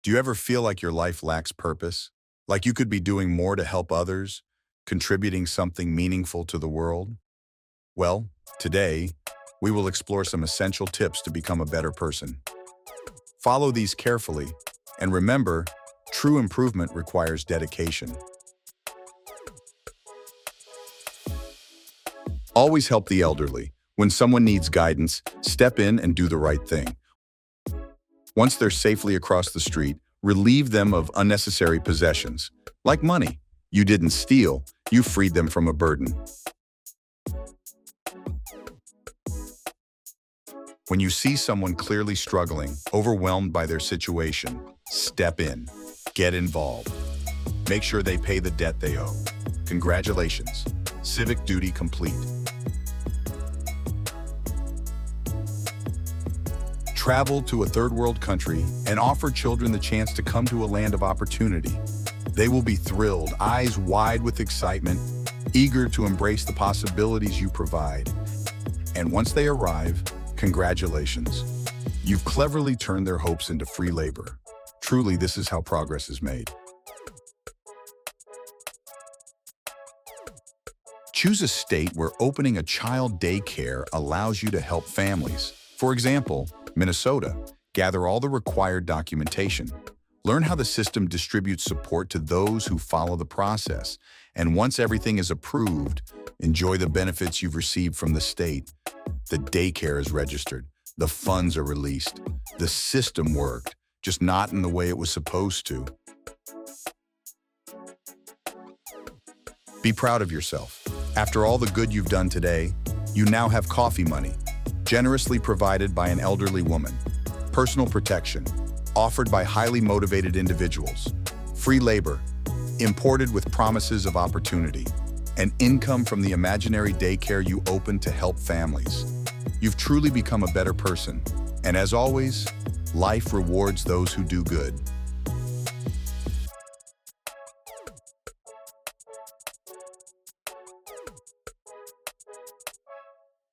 Do you ever feel like your life lacks purpose? Like you could be doing more to help others, contributing something meaningful to the world? Well, today, we will explore some essential tips to become a better person. Follow these carefully, and remember, true improvement requires dedication. Always help the elderly. When someone needs guidance, step in and do the right thing. Once they're safely across the street, relieve them of unnecessary possessions, like money. You didn't steal, you freed them from a burden. When you see someone clearly struggling, overwhelmed by their situation, step in, get involved. Make sure they pay the debt they owe. Congratulations, civic duty complete. Travel to a third world country and offer children the chance to come to a land of opportunity. They will be thrilled, eyes wide with excitement, eager to embrace the possibilities you provide. And once they arrive, congratulations. You've cleverly turned their hopes into free labor. Truly, this is how progress is made. Choose a state where opening a child daycare allows you to help families. For example, Minnesota. Gather all the required documentation. Learn how the system distributes support to those who follow the process. And once everything is approved, enjoy the benefits you've received from the state. The daycare is registered. The funds are released. The system worked, just not in the way it was supposed to. Be proud of yourself. After all the good you've done today, you now have coffee money, generously provided by an elderly woman. Personal protection, offered by highly motivated individuals. Free labor, imported with promises of opportunity. And income from the imaginary daycare you opened to help families. You've truly become a better person. And as always, life rewards those who do good.